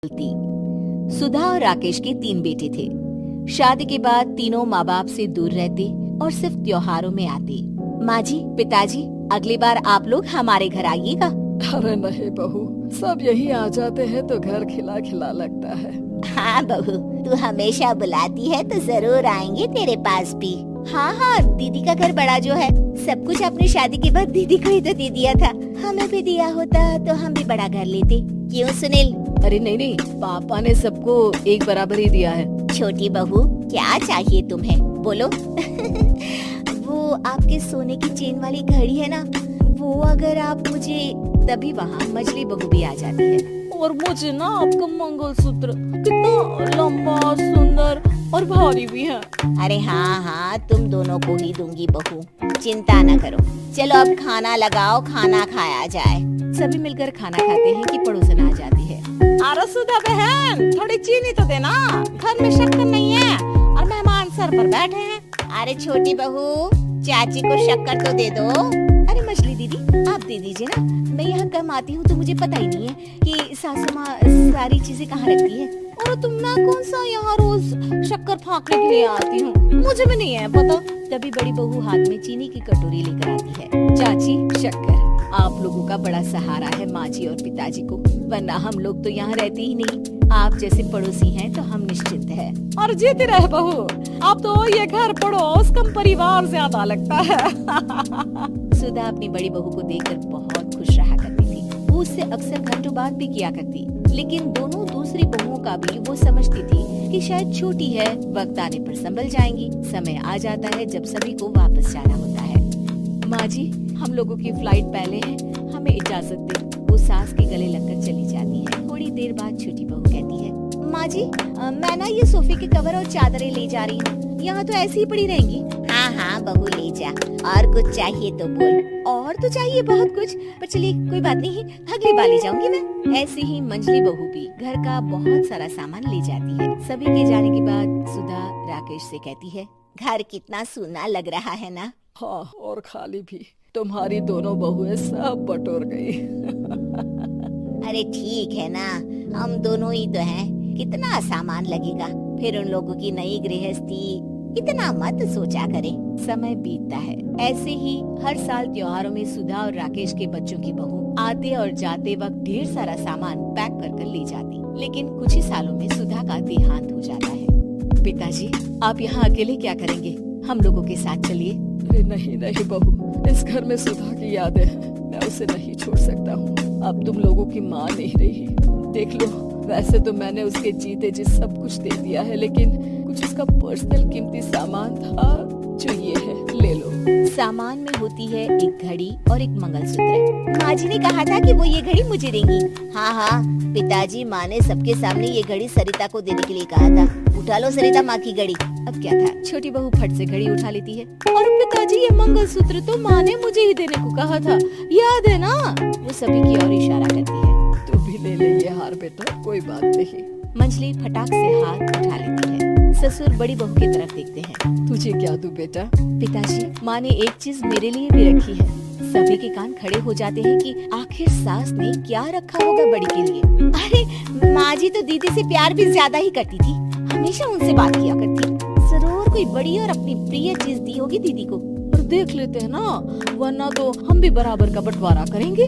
थी। सुधा और राकेश के 3 बेटे थे। शादी के बाद तीनों माँ बाप से दूर रहते और सिर्फ त्योहारों में आते। माँ जी, पिताजी, अगली बार आप लोग हमारे घर आइएगा। अरे नहीं बहू, सब यही आ जाते हैं तो घर खिला खिला लगता है। हाँ बहू, तू हमेशा बुलाती है तो जरूर आएंगे तेरे पास भी। हाँ हाँ, दीदी का घर बड़ा जो है, सब कुछ अपनी शादी के बाद दीदी को ही तो दे दिया था। हमें भी दिया होता तो हम भी बड़ा घर लेते। क्यों सुनील? अरे नहीं, पापा ने सबको एक बराबर ही दिया है। छोटी बहू, क्या चाहिए तुम्हें, बोलो। वो आपके सोने की चेन वाली घड़ी है ना, वो अगर आप मुझे, तभी वहाँ मछली बहू भी आ जाती है। और मुझे ना आपका मंगलसूत्र कितना लंबा, सुंदर और भारी भी है। अरे हाँ, तुम दोनों को ही दूंगी बहू, चिंता न करो। चलो अब खाना लगाओ, खाना खाया जाए। सभी मिलकर खाना खाते हैं कि पड़ोसन आ जाती है। अरे सुधा बहन, थोड़ी चीनी तो देना, घर में शक्कर नहीं है और मेहमान सर पर बैठे हैं। अरे छोटी बहू, चाची को शक्कर तो दे दो। अरे मछली दीदी, आप दे दीजिए ना, मैं यहाँ कम आती हूँ तो मुझे पता ही नहीं है कि सासू माँ सारी चीजें कहाँ रखती है। और तुम ना कौन सा यहाँ रोज शक्कर फाँकने के लिए आती हूँ, मुझे भी नहीं है पता। तभी बड़ी बहू हाथ में चीनी की कटोरी लेकर आती है। चाची, शक्कर आप लोगों का बड़ा सहारा है माँ जी और पिताजी को, वरना हम लोग तो यहाँ रहते ही नहीं। आप जैसे पड़ोसी हैं तो हम निश्चिंत है। और जीती रहे बहू, अब तो ये घर पड़ोस कम परिवार ज्यादा लगता है। सुधा अपनी बड़ी बहू को देखकर बहुत खुश रहा करती थी। वो उससे अक्सर घंटों बात भी किया करती, लेकिन दोनों दूसरी बहुओं का भी वो समझती थी कि शायद छोटी है, वक्त आने पर संभल जाएंगी। समय आ जाता है जब सभी को वापस जाना होता है। माँ जी, हम लोगों की फ्लाइट पहले है, हमें इजाजत दे। वो सास के गले लगकर चली जाती है। थोड़ी देर बाद छोटी बहू कहती है, माँ जी, मैं ना ये सोफे के कवर और चादरें ले जा रही हूँ, यहाँ तो ऐसी ही पड़ी रहेंगी। हाँ बहू, ले जा। और कुछ चाहिए तो बोल। और तो चाहिए बहुत कुछ, पर चलिए कोई बात नहीं, अगली बार ले जाऊंगी मैं। ऐसे ही मंजली बहू भी घर का बहुत सारा सामान ले जाती है। सभी के जाने के बाद सुधा राकेश से कहती है, घर कितना सूना लग रहा है ना। हाँ, और खाली भी। तुम्हारी दोनों बहुएं सब बटोर गई। अरे ठीक है ना, हम दोनों ही तो हैं, कितना सामान लगेगा। फिर उन लोगों की नई गृहस्थी, इतना मत सोचा करे। समय बीतता है। ऐसे ही हर साल त्योहारों में सुधा और राकेश के बच्चों की बहू आते और जाते वक्त ढेर सारा सामान पैक कर ले जाती। लेकिन कुछ ही सालों में सुधा का देहांत हो जाता है। पिताजी, आप यहाँ अकेले क्या करेंगे? हम लोगों के साथ चलिए। अरे नहीं बहू, इस घर में सुधा की यादें हैं, मैं उसे नहीं छोड़ सकता हूँ। अब तुम लोगों की माँ नहीं रही। देख लो, वैसे तो मैंने उसके जीते जी सब कुछ दे दिया है, लेकिन कुछ उसका पर्सनल कीमती सामान था जो ये है, ले लो। सामान में होती है एक घड़ी और एक मंगलसूत्र। माँ जी ने कहा था कि वो ये घड़ी मुझे देंगी। हाँ, पिताजी, माँ ने सबके सामने ये घड़ी सरिता को देने के लिए कहा था। उठा लो सरिता माँ की घड़ी। अब क्या था, छोटी बहू फट से घड़ी उठा लेती है। और पिताजी, ये मंगलसूत्र तो माँ ने मुझे ही देने को कहा था, याद है ना? वो सभी की ओर इशारा करती है। तू भी ले ले ये हार बेटा, कोई बात नहीं। मंजली फटाक से हाथ उठा लेती है। ससुर बड़ी बहू की तरफ देखते हैं। तुझे क्या दूं बेटा? पिताजी, माँ ने एक चीज मेरे लिए भी रखी है। सभी के कान खड़े हो जाते हैं कि आखिर सास ने क्या रखा होगा बड़ी के लिए। अरे माँ जी तो दीदी से प्यार भी ज्यादा ही करती थी, हमेशा उनसे बात किया करती। जरूर कोई बड़ी और अपनी प्रिय चीज दी होगी दीदी को। और देख लेते हैं ना, वरना तो हम भी बराबर का बंटवारा करेंगे।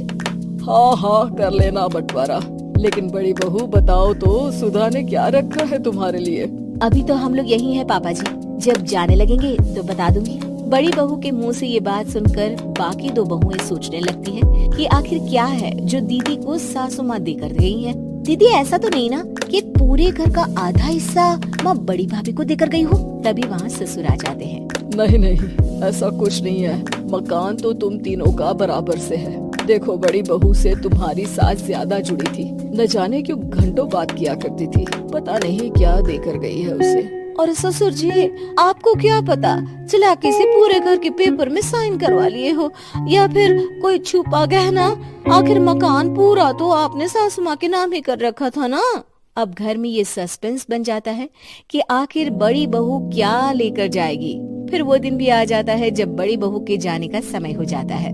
हाँ, कर लेना बंटवारा। लेकिन बड़ी बहू, बताओ तो सुधा ने क्या रखा है तुम्हारे लिए? अभी तो हम लोग यही हैं पापा जी, जब जाने लगेंगे तो बता दूंगी। बड़ी बहू के मुंह से ये बात सुनकर बाकी 2 बहुएं सोचने लगती हैं कि आखिर क्या है जो दीदी को सासू माँ देकर गई है। दीदी, ऐसा तो नहीं ना कि पूरे घर का आधा हिस्सा माँ बड़ी भाभी को देकर गई हो? तभी वहाँ ससुर आ जाते हैं। नहीं, ऐसा कुछ नहीं है। मकान तो तुम तीनों का बराबर से है। देखो, बड़ी बहू से तुम्हारी सास ज्यादा जुड़ी थी, न जाने क्यों घंटों बात किया करती थी। पता नहीं क्या देकर गई है उसे। और ससुर जी, आपको क्या पता, चालाकी से पूरे घर के पेपर में साइन करवा लिए हो, या फिर कोई छुपा गहना। आखिर मकान पूरा तो आपने सासू माँ के नाम ही कर रखा था ना। अब घर में ये सस्पेंस बन जाता है कि आखिर बड़ी बहू क्या लेकर जाएगी। फिर वो दिन भी आ जाता है जब बड़ी बहू के जाने का समय हो जाता है।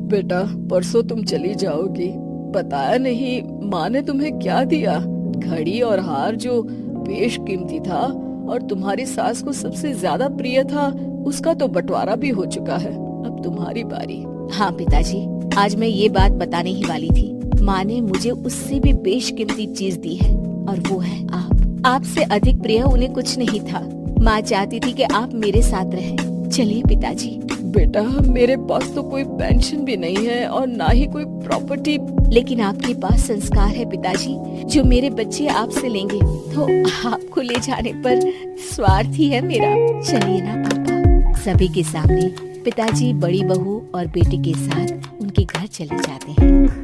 बेटा, परसों तुम चली जाओगी, बताया नहीं माँ ने तुम्हें क्या दिया? घड़ी और हार जो बेशकीमती था और तुम्हारी सास को सबसे ज्यादा प्रिय था, उसका तो बंटवारा भी हो चुका है। अब तुम्हारी बारी। हाँ पिताजी, आज मैं ये बात बताने ही वाली थी। माँ ने मुझे उससे भी बेशकीमती चीज दी है और वो है आप। आपसे अधिक प्रिय उन्हें कुछ नहीं था। माँ चाहती थी कि आप मेरे साथ रहें। चलिए पिताजी। बेटा, मेरे पास तो कोई पेंशन भी नहीं है और ना ही कोई प्रॉपर्टी। लेकिन आपके पास संस्कार है पिताजी, जो मेरे बच्चे आपसे लेंगे, तो आपको ले जाने पर स्वार्थ ही है मेरा। चलिए ना पापा। सभी के सामने पिताजी बड़ी बहू और बेटे के साथ उनके घर चले जाते हैं।